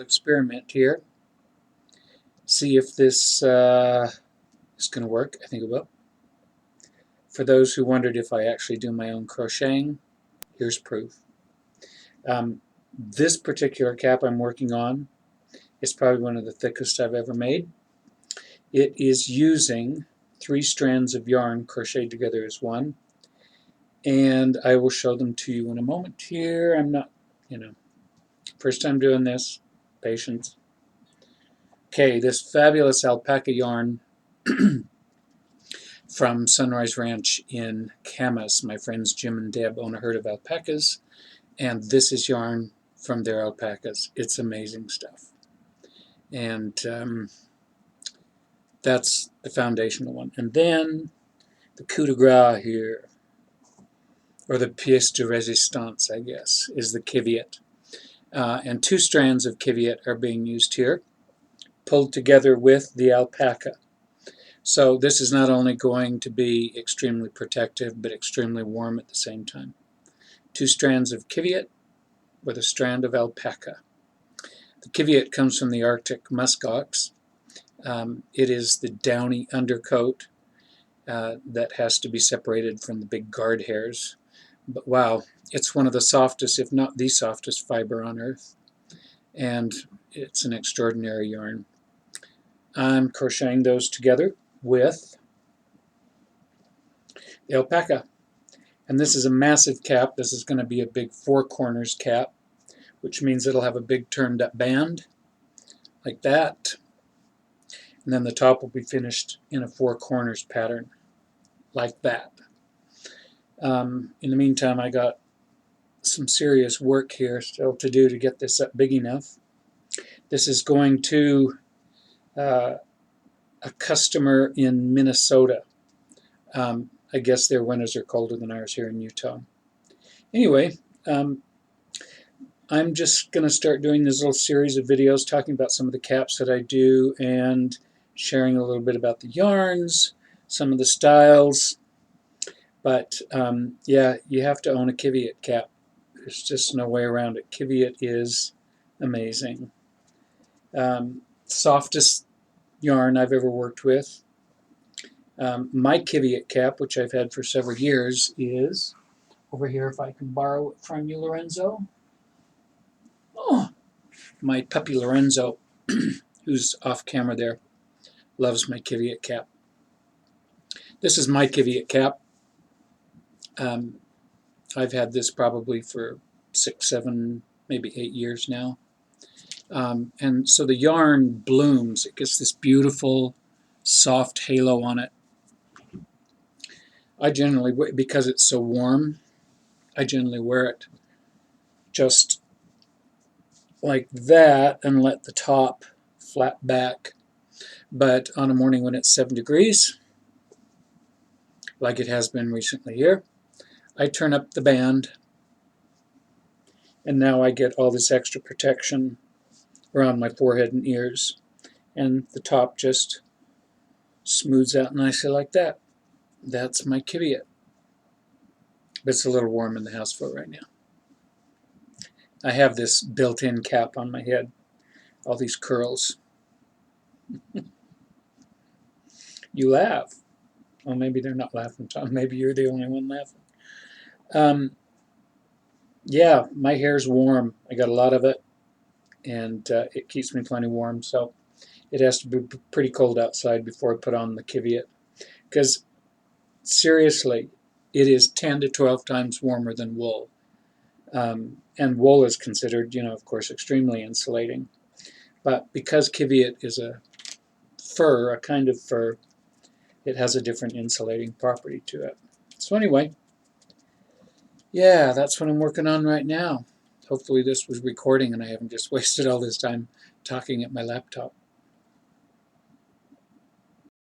Experiment here. See if this is going to work. I think it will. For those who wondered if I actually do my own crocheting, here's proof. This particular cap I'm working on is probably one of the thickest I've ever made. It is using 3 strands of yarn crocheted together as one, and I will show them to you in a moment here. I'm not, first time doing this. Patience. Okay, this fabulous alpaca yarn from Sunrise Ranch in Camas. My friends Jim and Deb own a herd of alpacas, and this is yarn from their alpacas. It's amazing stuff. And that's the foundational one. And then the coup de grace here, or the pièce de résistance, I guess, is the kiviot. And 2 strands of kiviot are being used here, pulled together with the alpaca. So this is not only going to be extremely protective, but extremely warm at the same time. 2 strands of kiviot with a strand of alpaca. The kiviot comes from the Arctic muskox. It is the downy undercoat that has to be separated from the big guard hairs. But wow, it's one of the softest, if not the softest fiber on earth. And it's an extraordinary yarn. I'm crocheting those together with the alpaca. And this is a massive cap. This is going to be a big 4 corners cap, which means it'll have a big turned up band like that. And then the top will be finished in a 4 corners pattern like that. In the meantime, I got some serious work here still to do to get this up big enough. This is going to a customer in Minnesota. I guess their winters are colder than ours here in Utah. Anyway, I'm just going to start doing this little series of videos talking about some of the caps that I do and sharing a little bit about the yarns, some of the styles. But yeah, you have to own a kiviot cap. There's just no way around it. Kiviot is amazing. Softest yarn I've ever worked with. My kiviot cap, which I've had for several years, is over here, if I can borrow it from you, Lorenzo. Oh, my puppy Lorenzo, who's off camera there, loves my kiviot cap. This is my kiviot cap. I've had this probably for 6, 7, maybe 8 years now. And so the yarn blooms. It gets this beautiful, soft halo on it. I generally, because it's so warm, I generally wear it just like that and let the top flat back. But on a morning when it's 7 degrees, like it has been recently here, I turn up the band, and now I get all this extra protection around my forehead and ears, and the top just smooths out nicely like that. That's my kiviot. But it's a little warm in the house for right now. I have this built-in cap on my head, all these curls. You laugh. Well, maybe they're not laughing, Tom. Maybe you're the only one laughing. Yeah, my hair's warm. I got a lot of it, and it keeps me plenty warm. So it has to be pretty cold outside before I put on the kiviot. Because seriously, it is 10 to 12 times warmer than wool. And wool is considered, of course, extremely insulating. But because kiviot is a fur, a kind of fur, it has a different insulating property to it. So anyway, yeah, that's what I'm working on right now. Hopefully this was recording and I haven't just wasted all this time talking at my laptop.